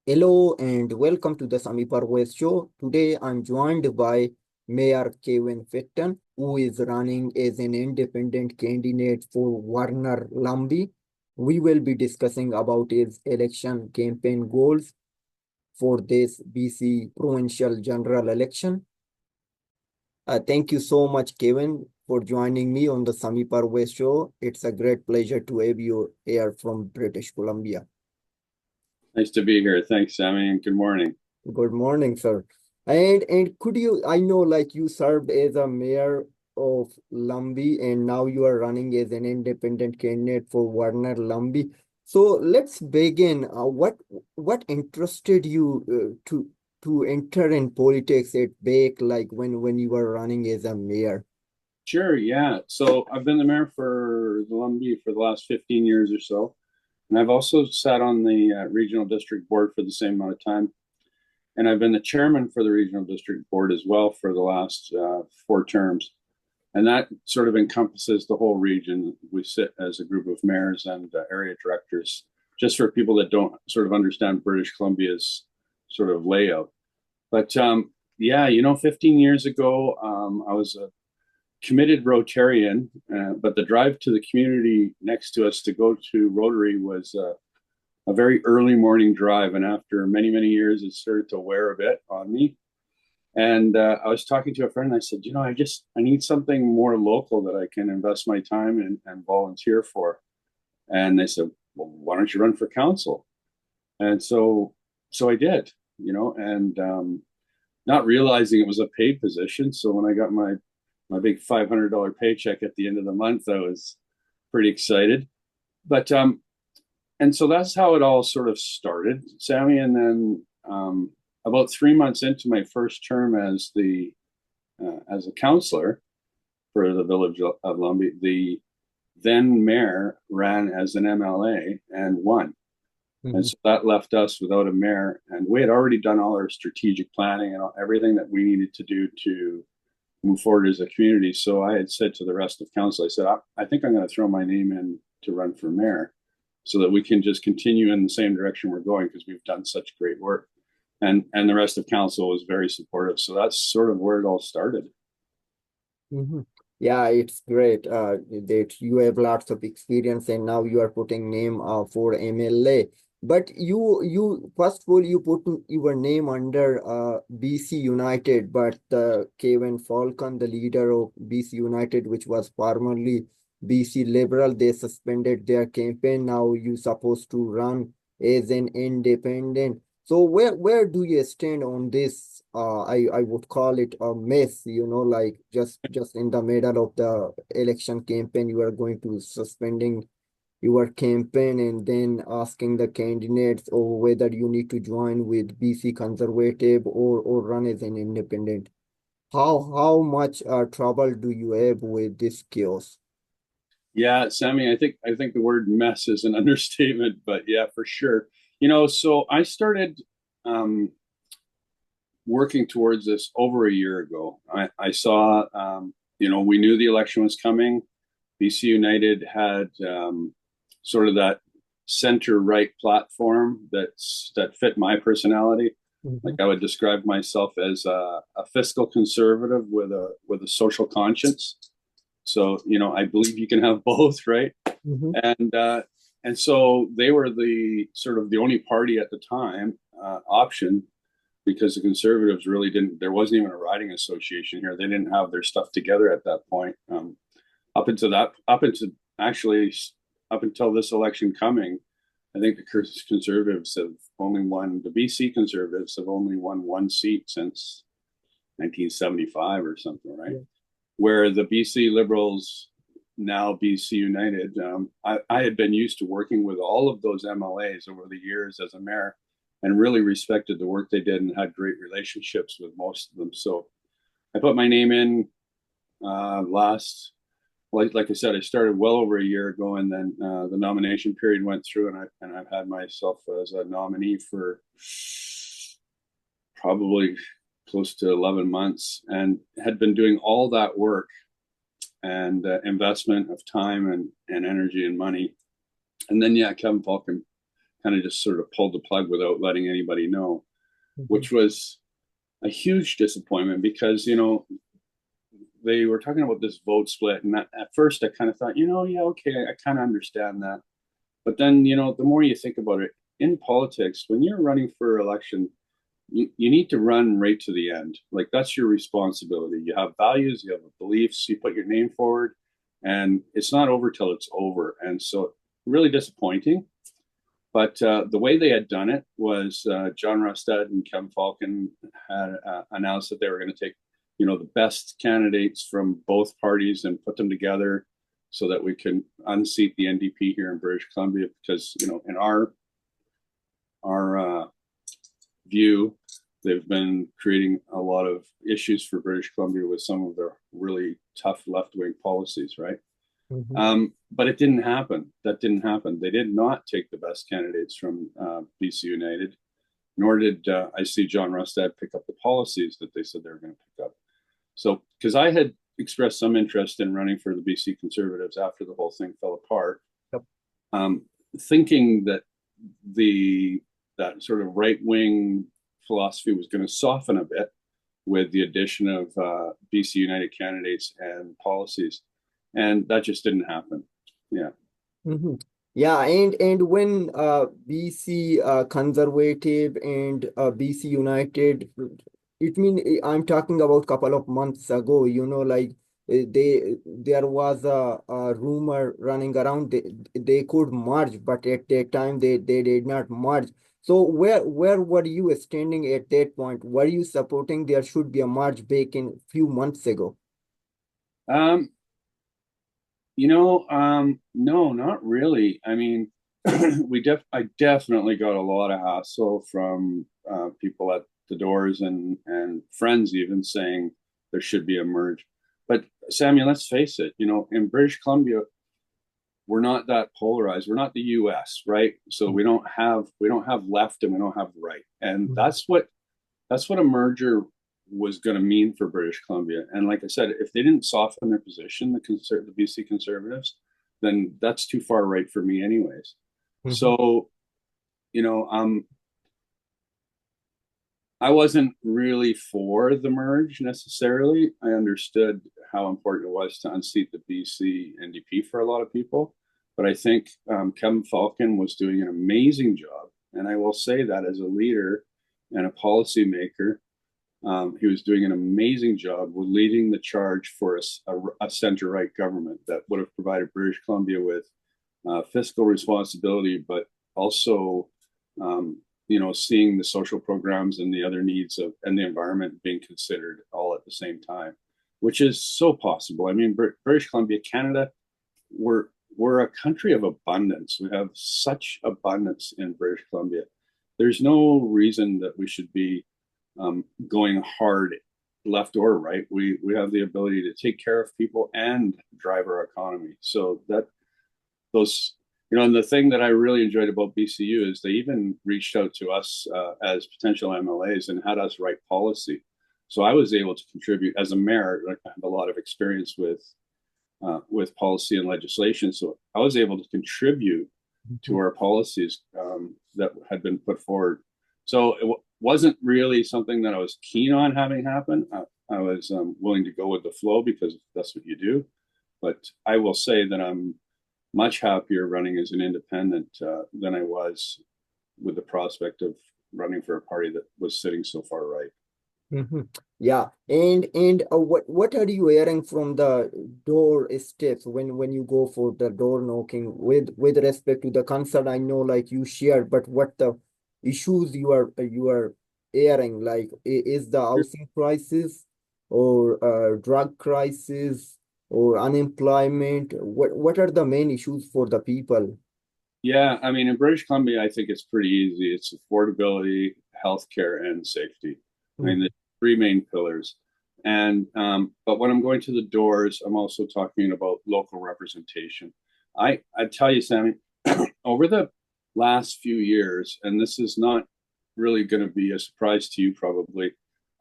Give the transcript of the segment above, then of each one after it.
Hello and welcome to the Sami Parvez show. Today I'm joined by Mayor Kevin Acton, who is running as an independent candidate for Vernon-Lumby. We will be discussing about his election campaign goals for this BC provincial general election. Thank you so much, Kevin, for joining me on the Sami Parvez show. It's a great pleasure to have you here from British Columbia. Nice to be here. Thanks, Sami, and good morning. Good morning, sir. And could you, I know like you served as a mayor of Lumby and now you are running as an independent candidate for Vernon-Lumby. So let's begin. What interested you to enter in politics at back like when you were running as a mayor? Sure, yeah. So I've been the mayor for the Lumbee for the last 15 years or so. And I've also sat on the regional district board for the same amount of time. And I've been the chairman for the regional district board as well for the last 4 terms. And that sort of encompasses the whole region. We sit as a group of mayors and area directors, just for people that don't sort of understand British Columbia's sort of layout. But yeah, 15 years ago, I was a committed Rotarian, but the drive to the community next to us to go to Rotary was a very early morning drive. And after many, many years, it started to wear a bit on me. And I was talking to a friend and I said, I need something more local that I can invest my time in and volunteer for. And they said, well, why don't you run for council? And so I did, and not realizing it was a paid position. So when I got my big $500 paycheck at the end of the month, I was pretty excited. But and so that's how it all sort of started, Sami. And then about 3 months into my first term as a counselor for the village of Lumby, the then mayor ran as an MLA and won. And so that left us without a mayor. And we had already done all our strategic planning and everything that we needed to do to move forward as a community. So I had said to the rest of council, I said, I think I'm going to throw my name in to run for mayor so that we can just continue in the same direction we're going because we've done such great work. And the rest of council was very supportive. So that's sort of where it all started. Yeah, it's great that you have lots of experience and now you are putting name for MLA. But you first of all you put your name under BC United, but Kevin Falcon, the leader of BC United, which was formerly BC Liberal, they suspended their campaign. Now you supposed to run as an independent. So where do you stand on this? I would call it a mess, like just in the middle of the election campaign, you are going to suspending your campaign and then asking the candidates or whether you need to join with BC Conservative or run as an independent. How much trouble do you have with this chaos? Yeah, Sami, I think the word mess is an understatement, but yeah, for sure. So I started working towards this over a year ago. I saw, we knew the election was coming. BC United had sort of that center right platform that fit my personality. Like I would describe myself as a fiscal conservative with a social conscience. So I believe you can have both, right? And so they were the sort of the only party at the time option because the conservatives really didn't. There wasn't even a riding association here. They didn't have their stuff together at that point. Up until this election coming, I think the conservatives have only won. The BC conservatives have only won one seat since 1975 or something, right? Yeah. Where the BC Liberals, now BC United, I had been used to working with all of those MLAs over the years as a mayor and really respected the work they did and had great relationships with most of them. So I put my name in like I said, I started well over a year ago, and then the nomination period went through, and I've had myself as a nominee for probably close to 11 months and had been doing all that work and investment of time and energy and money. And then, yeah, Kevin Falcon kind of just sort of pulled the plug without letting anybody know, Mhm. which was a huge disappointment because, they were talking about this vote split. And at first I kind of thought, yeah, okay, I kind of understand that. But then, the more you think about it in politics, when you're running for election, you need to run right to the end. Like that's your responsibility. You have values, you have beliefs, you put your name forward, and it's not over till it's over. And so, really disappointing. But the way they had done it was John Rustad and Kevin Falcon had announced that they were going to take, the best candidates from both parties and put them together so that we can unseat the NDP here in British Columbia. Because in our view, they've been creating a lot of issues for British Columbia with some of their really tough left-wing policies, right? Mhm. But it didn't happen. That didn't happen. They did not take the best candidates from BC United, nor did I see John Rustad pick up the policies that they said they were going to pick up. So, because I had expressed some interest in running for the BC Conservatives after the whole thing fell apart, Yep. um, thinking that that sort of right wing philosophy was going to soften a bit with the addition of BC United candidates and policies, and that just didn't happen. Yeah. Mhm. Yeah, and when BC Conservative and BC United, it mean I'm talking about couple of months ago. Like there was a rumor running around they could merge, but at that time they did not merge. So where were you standing at that point? Were you supporting there should be a merge back in few months ago? Um, no, not really. I mean, I definitely got a lot of hassle from people at the doors and friends even saying there should be a merge. But Sammy, let's face it, in British Columbia, we're not that polarized. We're not the US, right? So we don't have left and we don't have right. And Mhm. that's what a merger was going to mean for British Columbia. And like I said, if they didn't soften their position, the BC Conservatives, then that's too far right for me, anyways. Mhm. So, you know, um, I wasn't really for the merge necessarily. I understood how important it was to unseat the BC NDP for a lot of people. But I think Kevin Falcon was doing an amazing job. And I will say that as a leader and a policymaker, he was doing an amazing job with leading the charge for a center right government that would have provided British Columbia with fiscal responsibility, but also, seeing the social programs and the other needs of and the environment being considered all at the same time, which is so possible. I mean, British Columbia, Canada, we're we're a country of abundance. We have such abundance in British Columbia. There's no reason that we should be going hard left or right. We have the ability to take care of people and drive our economy. So that those and the thing that I really enjoyed about BCU is they even reached out to us as potential MLAs and had us write policy. So I was able to contribute as a mayor. Like, I have a lot of experience with policy and legislation, so I was able to contribute to Mhm. our policies that had been put forward. So it wasn't really something that I was keen on having happen. I was willing to go with the flow because that's what you do. But I will say that I'm much happier running as an independent than I was with the prospect of running for a party that was sitting so far right. Mhm. Yeah, and what are you hearing from the door steps when you go for the door knocking with respect to the concern? I know like you shared, but what the issues you are hearing, like is the housing crisis or drug crisis or unemployment? What are the main issues for the people? Yeah, I mean, in British Columbia, I think it's pretty easy. It's affordability, healthcare, and safety. I mean, the Mhm. three main pillars. And but when I'm going to the doors, I'm also talking about local representation. I tell you, Sammy, over the last few years, and this is not really going to be a surprise to you, probably.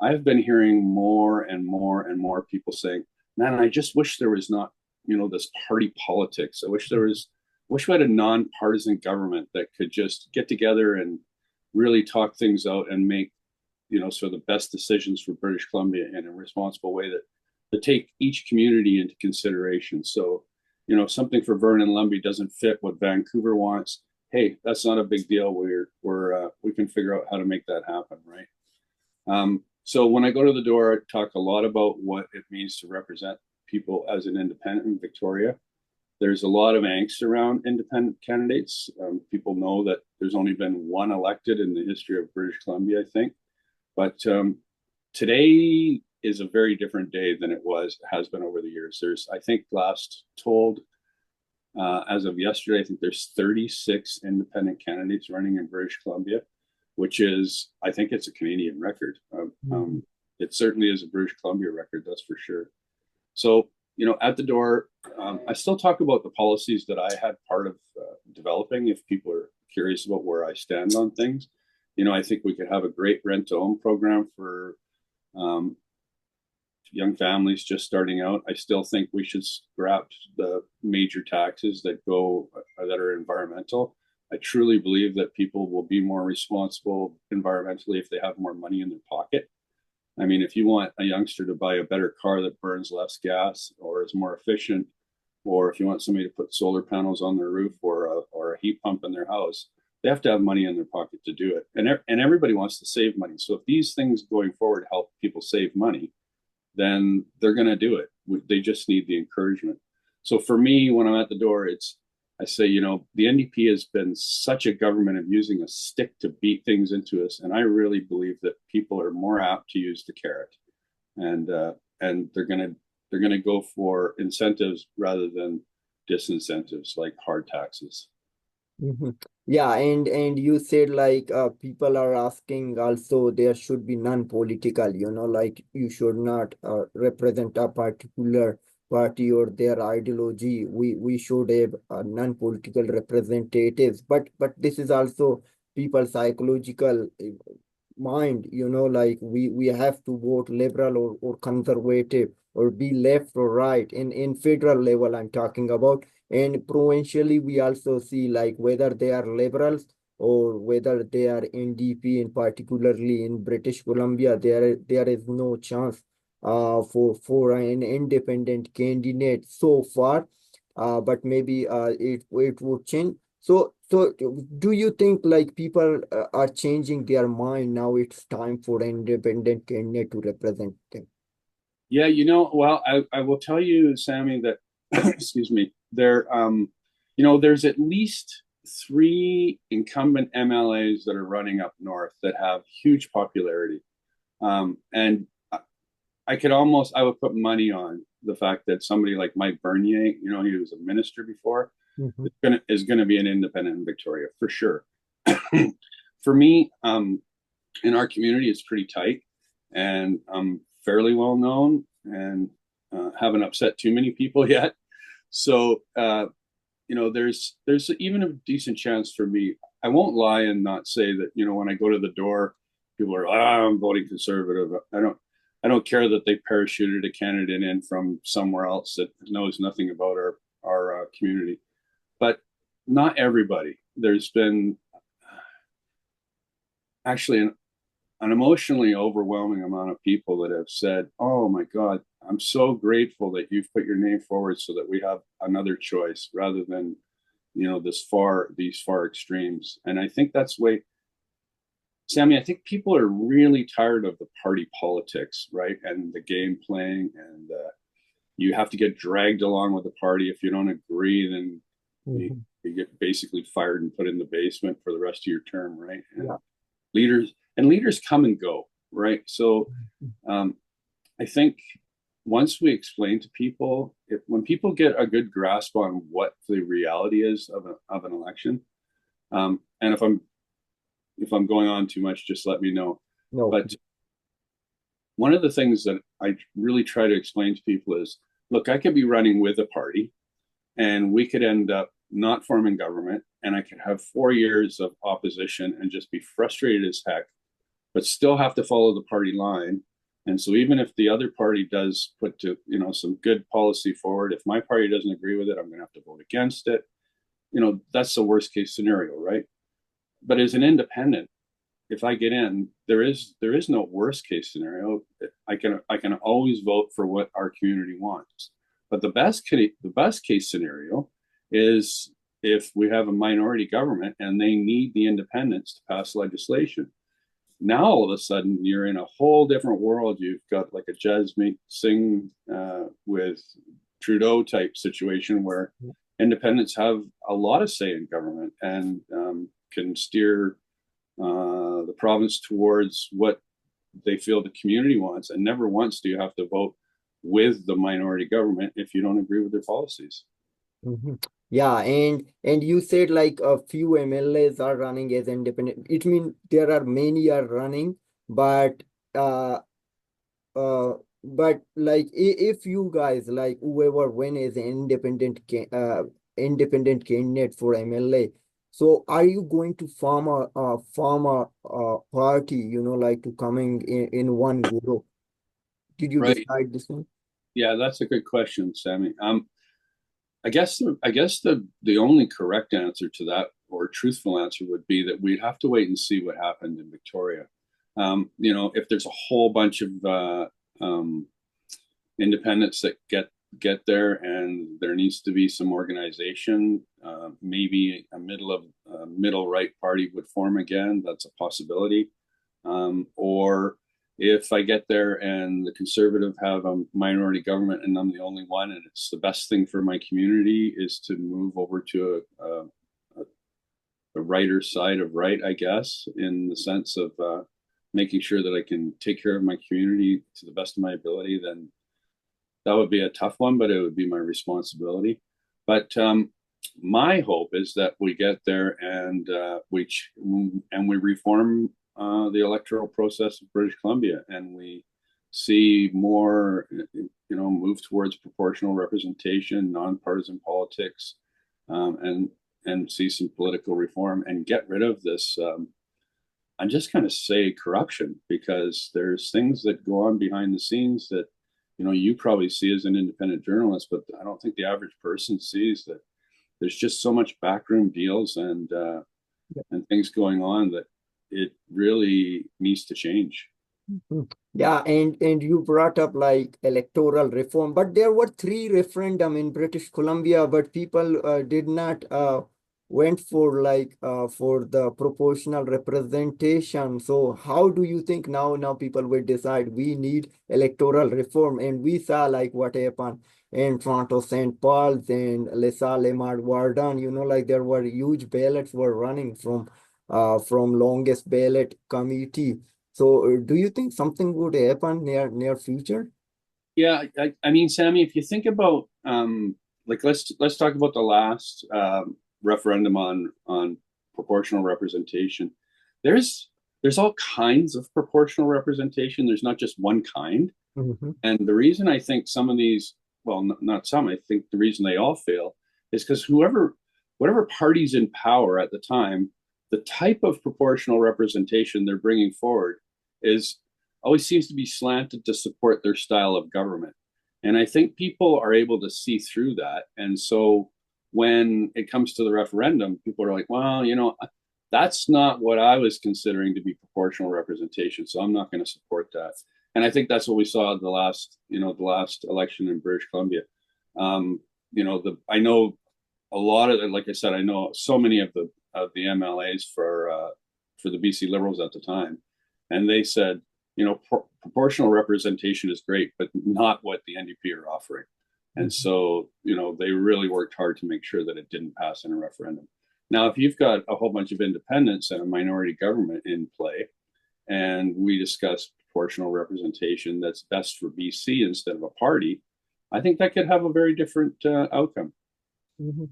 I've been hearing more and more and more people saying, "Man, I just wish there was not, this party politics. I wish there was." wish we had a nonpartisan government that could just get together and really talk things out and make, sort of the best decisions for British Columbia in a responsible way that take each community into consideration. So, something for Vernon-Lumby doesn't fit what Vancouver wants. Hey, that's not a big deal. We can figure out how to make that happen, right? So when I go to the door, I talk a lot about what it means to represent people as an independent in Victoria. There's a lot of angst around independent candidates. People know that there's only been one elected in the history of British Columbia, I think. But today is a very different day than it has been over the years. I think last told, as of yesterday, I think there's 36 independent candidates running in British Columbia, which is, I think it's a Canadian record. It certainly is a British Columbia record, that's for sure. So, at the door, I still talk about the policies that I had part of developing if people are curious about where I stand on things. I think we could have a great rent-to-own program for young families just starting out. I still think we should scrap the major taxes that are environmental. I truly believe that people will be more responsible environmentally if they have more money in their pocket. I mean, if you want a youngster to buy a better car that burns less gas or is more efficient, or if you want somebody to put solar panels on their roof or a heat pump in their house, they have to have money in their pocket to do it. And everybody wants to save money. So if these things going forward help people save money, then they're going to do it. They just need the encouragement. So for me, when I'm at the door, I say, the NDP has been such a government of using a stick to beat things into us. And I really believe that people are more apt to use the carrot, and they're going to go for incentives rather than disincentives like hard taxes. Yeah, and you said like people are asking also there should be non-political, like you should not represent a particular party or their ideology. We should have non-political representatives, but this is also people's psychological mind, like we have to vote liberal or conservative or be left or right in federal level I'm talking about. And provincially, we also see like whether they are liberals or whether they are NDP, and particularly in British Columbia, there is no chance for an independent candidate so far. But maybe it would change. So do you think like people are changing their mind now? It's time for an independent candidate to represent them. Yeah, well, I will tell you, Sami, that excuse me, there's at least three incumbent MLAs that are running up north that have huge popularity. And I would put money on the fact that somebody like Mike Bernier, he was a minister before, is gonna be an independent in Victoria for sure. For me, in our community, it's pretty tight, and I'm fairly well known and haven't upset too many people yet. So there's even a decent chance for me. I won't lie and not say that when I go to the door, people are I'm voting conservative. I don't care that they parachuted a candidate in from somewhere else that knows nothing about our community, but not everybody. There's been actually an emotionally overwhelming amount of people that have said, "Oh my God, I'm so grateful that you've put your name forward so that we have another choice rather than, these far extremes." And I think that's the way, Sami, I think people are really tired of the party politics, right? And the game playing, and you have to get dragged along with the party. If you don't agree, then you get basically fired and put in the basement for the rest of your term, right? And leaders come and go, right? So I think once we explain to people, when people get a good grasp on what the reality is of an election, and if I'm going on too much, just let me know. No. But one of the things that I really try to explain to people is, look, I could be running with a party, and we could end up not forming government, and I could have 4 years of opposition and just be frustrated as heck, but still have to follow the party line. And so even if the other party does put some good policy forward, if my party doesn't agree with it, I'm going to have to vote against it. that's the worst case scenario, right? But as an independent, if I get in, there is no worst case scenario. I can always vote for what our community wants. But the best case scenario is if we have a minority government and they need the independents to pass legislation. Now all of a sudden you're in a whole different world. You've got like a Jasmeet Singh with Trudeau type situation where independents have a lot of say in government and can steer the province towards what they feel the community wants. And never once do you have to vote with the minority government if you don't agree with their policies. Mhm. Yeah, and you said like a few MLAs are running as independent. It means there are many are running, but uh like if you guys like whoever win as an independent candidate for MLA, so are you going to form a party, like to coming in one go? Did you Right. decide this one? Yeah, that's a good question, Sammy. I guess the only correct answer to that, or truthful answer, would be that we'd have to wait and see what happened in Victoria. If there's a whole bunch of um, independents that get there, and there needs to be some organization, maybe a middle right party would form again. That's a possibility. Or if I get there and the conservative have a minority government and I'm the only one, and it's the best thing for my community is to move over to a righter side of right, I guess, in the sense of making sure that I can take care of my community to the best of my ability, then that would be a tough one, but it would be my responsibility. But my hope is that we get there and we reform the electoral process of British Columbia, and we see more, move towards proportional representation, nonpartisan politics, and see some political reform and get rid of this. I'm just going to say corruption, because there's things that go on behind the scenes that you probably see as an independent journalist, but I don't think the average person sees that. There's just so much backroom deals and things going on that it really needs to change. Mhm. Yeah, and you brought up like electoral reform, but there were three referendum in British Columbia, but people did not went for like for the proportional representation. So how do you think now people will decide we need electoral reform? And we saw like what happened in Toronto, St. Paul's and Les Lemar Warden, like there were huge ballots were running from longest ballot committee. So, do you think something would happen near future? Yeah, I mean, Sammy, if you think about like let's talk about the last referendum on proportional representation. There's there's all kinds of proportional representation. There's not just one kind. Mm-hmm. And the reason I think some of these, well, not some, I think the reason they all fail is because whatever party's in power at the time, the type of proportional representation they're bringing forward is always seems to be slanted to support their style of government. And I think people are able to see through that. And so when it comes to the referendum, people are like, well, that's not what I was considering to be proportional representation. So I'm not going to support that. And I think that's what we saw the last election in British Columbia. I know a lot of, like I said, I know so many of the MLAs for the BC Liberals at the time, and they said, proportional representation is great, but not what the NDP are offering. And so, they really worked hard to make sure that it didn't pass in a referendum. Now, if you've got a whole bunch of independents and a minority government in play, and we discuss proportional representation that's best for BC instead of a party, I think that could have a very different outcome. Mm-hmm.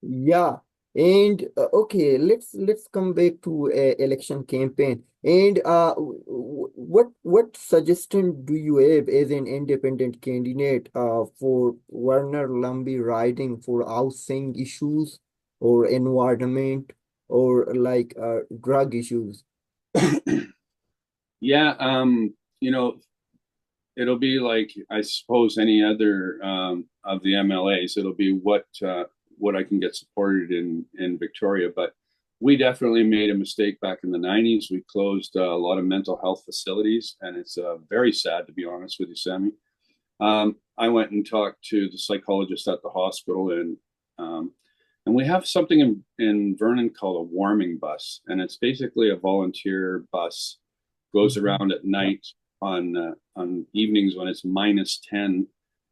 Yeah, and okay, let's come back to election campaign. And what suggestion do you have as an independent candidate for Vernon-Lumby riding for housing issues or environment or like drug issues? Yeah, it'll be like, I suppose, any other of the MLAs. It'll be what I can get supported in Victoria. But we definitely made a mistake back in the 90s. We closed a lot of mental health facilities, and it's very sad, to be honest with you, Sami. I went and talked to the psychologist at the hospital, and we have something in Vernon called a warming bus, and it's basically a volunteer bus, goes around at night on evenings when it's -10,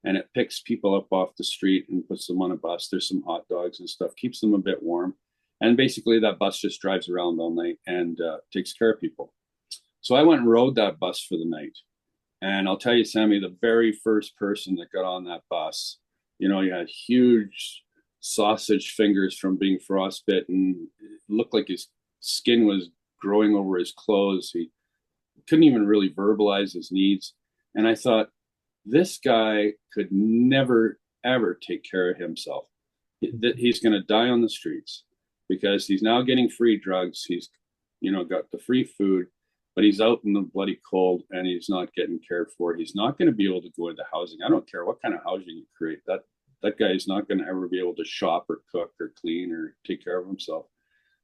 and it picks people up off the street and puts them on a bus. There's some hot dogs and stuff, keeps them a bit warm, and basically that bus just drives around all night and takes care of people. So I went and rode that bus for the night. And I'll tell you, Sami, the very first person that got on that bus, he had huge sausage fingers from being frostbitten. It looked like his skin was growing over his clothes. He couldn't even really verbalize his needs. And I thought, this guy could never, ever take care of himself. He's going to die on the streets because he's now getting free drugs. He's, got the free food, but he's out in the bloody cold and he's not getting cared for. He's not going to be able to go into housing. I don't care what kind of housing you create. That guy is not going to ever be able to shop or cook or clean or take care of himself.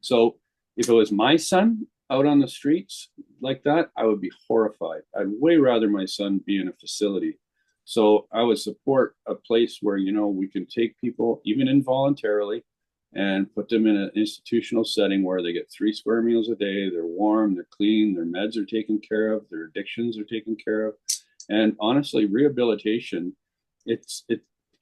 So if it was my son out on the streets like that, I would be horrified. I'd way rather my son be in a facility. So I would support a place where, we can take people, even involuntarily, and put them in an institutional setting where they get 3 square meals a day. They're warm, they're clean, their meds are taken care of, their addictions are taken care of. And honestly, rehabilitation, it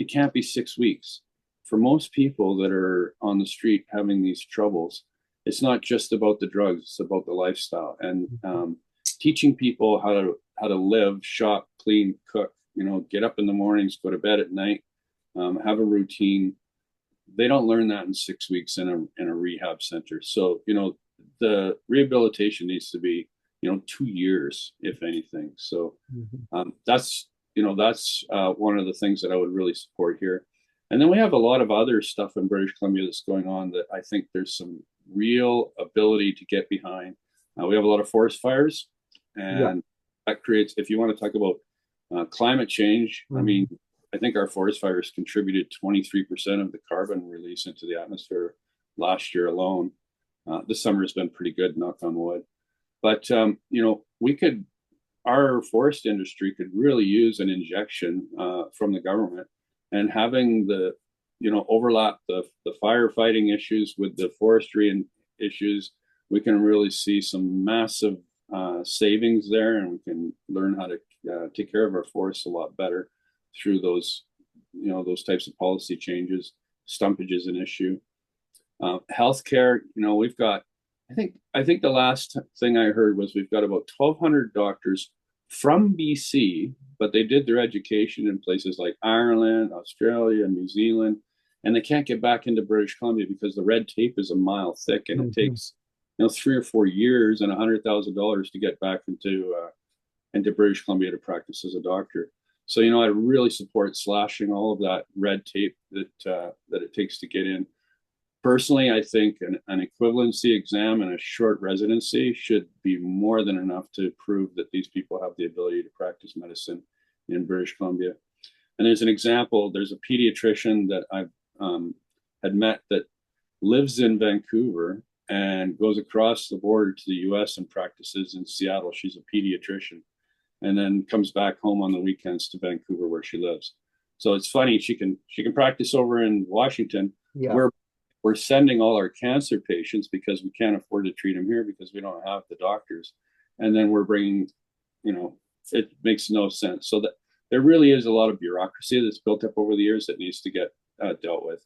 can't be 6 weeks. For most people that are on the street having these troubles, it's not just about the drugs, it's about the lifestyle. And teaching people how to live, shop, clean, cook, get up in the mornings, go to bed at night, have a routine. They don't learn that in 6 weeks in a rehab center. So, the rehabilitation needs to be, 2 years, if anything. So that's one of the things that I would really support here. And then we have a lot of other stuff in British Columbia that's going on that I think there's some real ability to get behind. We have a lot of forest fires, and that creates, if you want to talk about climate change, I mean, I think our forest fires contributed 23% of the carbon release into the atmosphere last year alone. This summer has been pretty good, knock on wood. But, our forest industry could really use an injection from the government, and having the, overlap the firefighting issues with the forestry and issues, we can really see some massive savings there, and we can learn how to take care of our forests a lot better through those, those types of policy changes. Stumpage is an issue. Healthcare, we've got, I think the last thing I heard was we've got about 1,200 doctors from BC, but they did their education in places like Ireland, Australia, New Zealand, and they can't get back into British Columbia because the red tape is a mile thick, and it takes 3 or 4 years and $100,000 to get back into British Columbia to practice as a doctor. So, I really support slashing all of that red tape that it takes to get in. Personally, I think an equivalency exam and a short residency should be more than enough to prove that these people have the ability to practice medicine in British Columbia. And there's an example, there's a pediatrician that I've had met that lives in Vancouver and goes across the border to the US and practices in Seattle. She's a pediatrician, and then comes back home on the weekends to Vancouver where she lives. So it's funny, she can practice over in Washington. We're sending all our cancer patients because we can't afford to treat them here because we don't have the doctors. And then we're bringing, it makes no sense. So that there really is a lot of bureaucracy that's built up over the years that needs to get dealt with.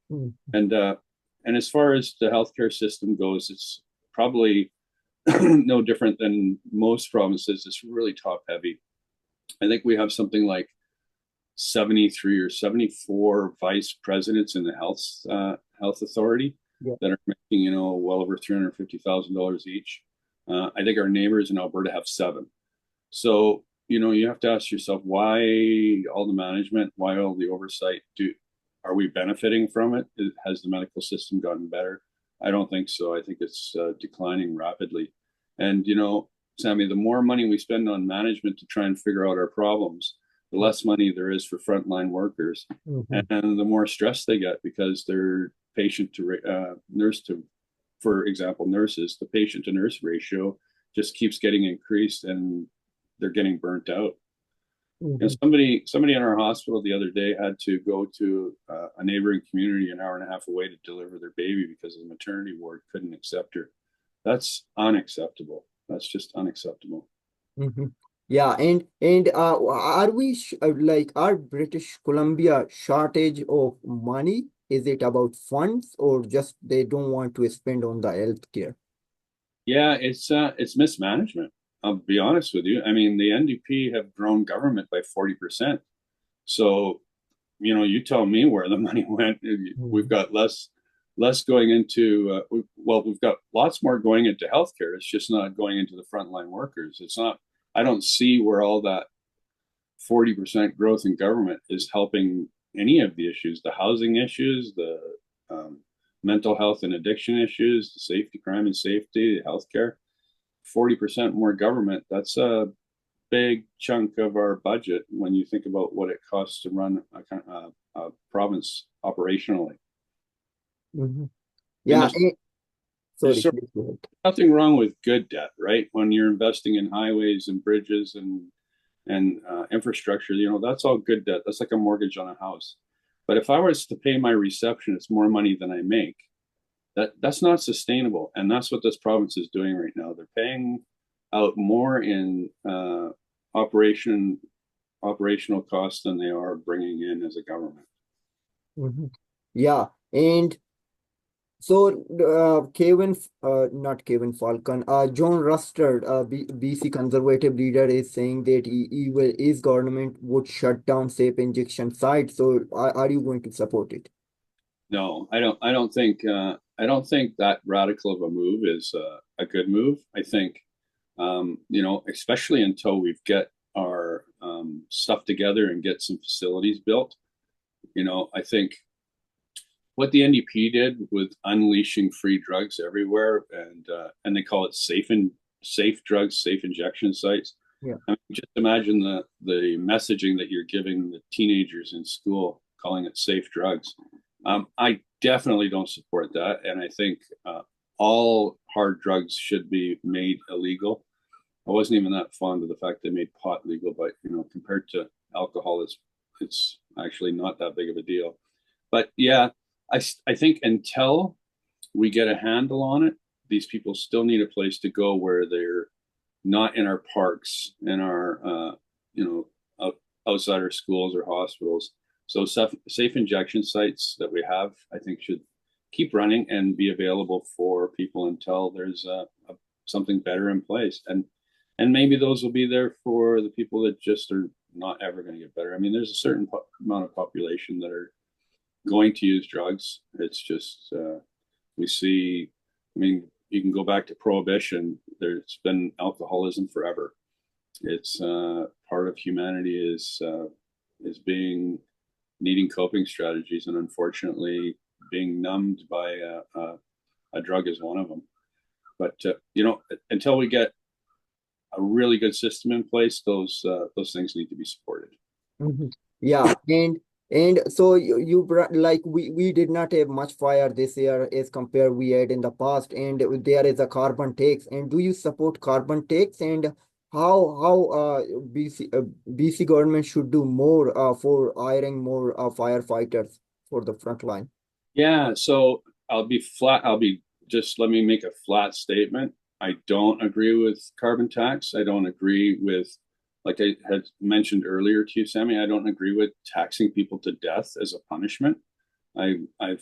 And as far as the healthcare system goes, it's probably no different than most provinces. It's really top heavy. I think we have something like 73 or 74 vice presidents in the health authority that are making, well over $350,000 each. I think our neighbors in Alberta have 7. So, you have to ask yourself, why all the management, why all the oversight? Are we benefiting from it? Has the medical system gotten better? I don't think so. I think it's declining rapidly. And, Sami, the more money we spend on management to try and figure out our problems, the less money there is for frontline workers, Mhm. and the more stress they get because their patient to nurse to, for example, nurses, the patient to nurse ratio just keeps getting increased, and they're getting burnt out. You know, Mhm. somebody in our hospital the other day had to go to a neighboring community an hour and a half away to deliver their baby because the maternity ward couldn't accept her. That's unacceptable. That's just unacceptable. Mhm. Yeah, and are we like are British Columbia shortage of money? Is it about funds or just they don't want to spend on the healthcare? Yeah, it's mismanagement. I'll be honest with you. I mean, the NDP have grown government by 40%. So, you know, you tell me where the money went. We've Mhm. got less going into well, we've got lots more going into healthcare. It's just not going into the frontline workers. It's not. I don't see where all that 40% growth in government is helping any of the issues, the housing issues, the um, mental health and addiction issues, the safety, crime and safety, the healthcare. 40% more government. That's a big chunk of our budget when you think about what it costs to run a province operationally. Mhm. I mean, Yeah, there's sorry, sort please go ahead. of nothing wrong with good debt, right? When you're investing in highways and bridges and infrastructure, you know, that's all good debt. That's like a mortgage on a house. But if I was to pay my reception, it's more money than I make. That's not sustainable, and that's what this province is doing right now. They're paying out more in operation operational costs than they are bringing in as a government. Mhm. Yeah, and so Kevin, not Kevin Falcon, John Rustard, BC conservative leader, is saying that his government would shut down safe injection sites. So are you going to support it? No, I don't. I don't think that radical of a move is a good move. I think you know, especially until we get our stuff together and get some facilities built. You know, I think what the NDP did with unleashing free drugs everywhere, and they call it safe drugs, safe injection sites. Yeah. I mean, just imagine the messaging that you're giving the teenagers in school, calling it safe drugs. I definitely don't support that, and I think all hard drugs should be made illegal. I wasn't even that fond of the fact they made pot legal, but you know, compared to alcohol, it's actually not that big of a deal. But yeah, I think until we get a handle on it, these people still need a place to go where they're not in our parks, in our you know, outside our schools or hospitals. So safe injection sites that we have, I think, should keep running and be available for people until there's something better in place. And maybe those will be there for the people that just are not ever going to get better. I mean, there's a certain amount of population that are going to use drugs. It's just we see. I mean, you can go back to prohibition. There's been alcoholism forever. It's part of humanity is being needing coping strategies, and unfortunately, being numbed by a drug is one of them. But you know, until we get a really good system in place, those things need to be supported. Mhm. Yeah, and so you like we did not have much fire this year as compared we had in the past, and there is a carbon tax. And do you support carbon tax? And how BC government should do more for hiring more firefighters for the front line? Yeah, so I'll be flat. I'll be just let me make a flat statement. I don't agree with carbon tax. I don't agree with, like I had mentioned earlier to you, Sami, I don't agree with taxing people to death as a punishment. I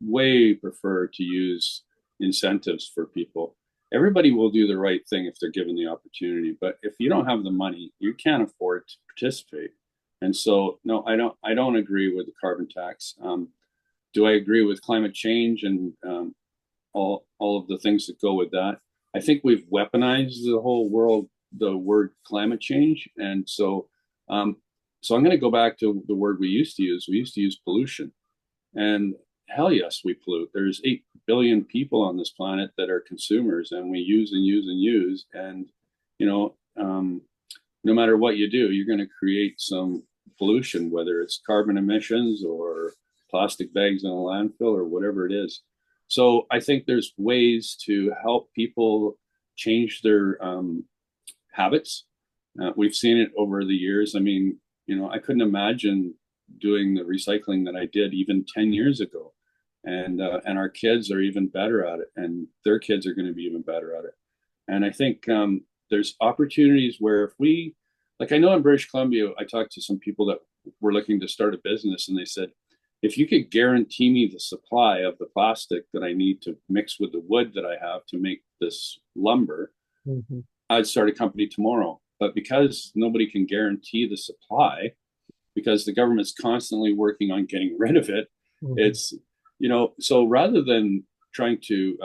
way prefer to use incentives for people. Everybody will do the right thing if they're given the opportunity, but if you don't have the money, you can't afford to participate. And so, no, I don't agree with the carbon tax. Do I agree with climate change and all of the things that go with that? I think we've weaponized the whole world, the word climate change, and um, so I'm going to go back to the word we used to use. We used to use pollution, and hell yes, we pollute. There's 8 billion people on this planet that are consumers, and we use and use and use, and you know. no matter what you do, you're going to create some pollution, whether it's carbon emissions or plastic bags in a landfill or whatever it is. So I think there's ways to help people change their habits. We've seen it over the years. I mean, I couldn't imagine doing the recycling that I did even 10 years ago. And our kids are even better at it, and their kids are going to be even better at it. And I think there's opportunities where if we, like I know in British Columbia, I talked to some people that were looking to start a business, and they said, if you could guarantee me the supply of the plastic that I need to mix with the wood that I have to make this lumber, I'd start a company tomorrow. But because nobody can guarantee the supply, because the government's constantly working on getting rid of it, it's, so rather than trying to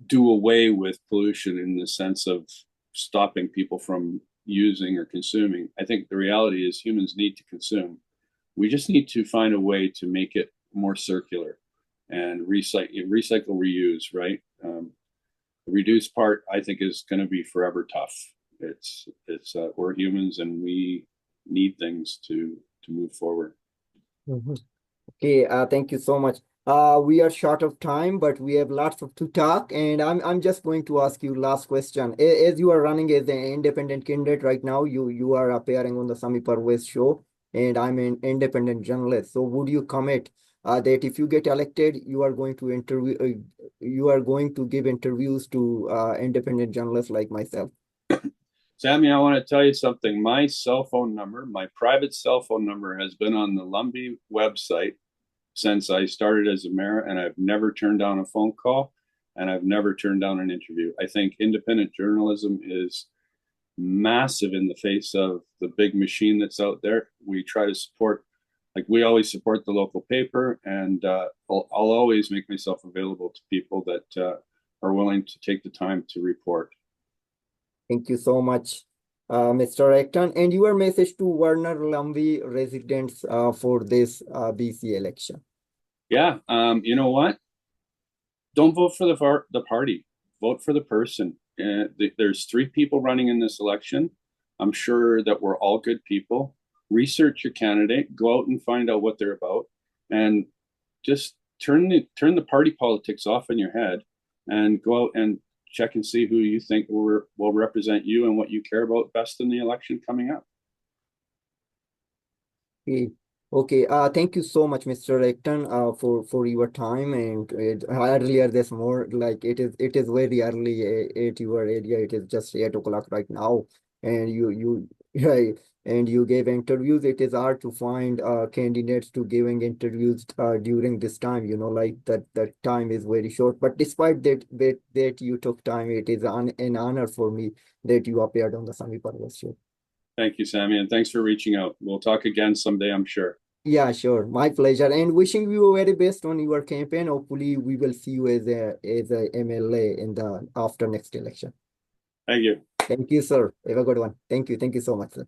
do away with pollution in the sense of stopping people from using or consuming, I think the reality is humans need to consume. We just need to find a way to make it more circular and recycle, reuse, right? The reduce part, I think, is going to be forever tough. It's we're humans and we need things to move forward. Okay, thank you so much. We are short of time, but we have lots of to talk, and I'm just going to ask you last question. As you are running as an independent candidate right now, you are appearing on the Sami Parvez show, and I'm an independent journalist. So would you commit that if you get elected, you are going to you are going to give interviews to independent journalists like myself? Sami, I want to tell you something. My cell phone number, my private cell phone number, has been on the Lumby website since I started as a mayor, and I've never turned down a phone call, and I've never turned down an interview. I think independent journalism is massive in the face of the big machine that's out there. We try to support, like we always support the local paper, and I'll always make myself available to people that are willing to take the time to report. Thank you so much, Mr. Acton. And your message to Vernon-Lumby residents for this BC election? Yeah, you know what? Don't vote for the party. Vote for the person. There's 3 people running in this election. I'm sure that we're all good people. Research your candidate. Go out and find out what they're about, and just turn the party politics off in your head, and go out and check and see who you think will represent you and what you care about best in the election coming up. Okay. Thank you so much, Mr. Acton, for your time. And earlier this more like it is very early at your area. It is just 8 o'clock right now, and you yeah, and you gave interviews. It is hard to find candidates to giving interviews during this time. Like that time is very short. But despite that you took time, it is an honor for me that you appeared on the Sami Parvez show. Thank you, Sami, and thanks for reaching out. We'll talk again someday, I'm sure. Yeah, sure. My pleasure. And wishing you very best on your campaign. Hopefully, we will see you as a MLA in the after next election. Thank you. Thank you, sir. Have a good one. Thank you. Thank you so much, sir.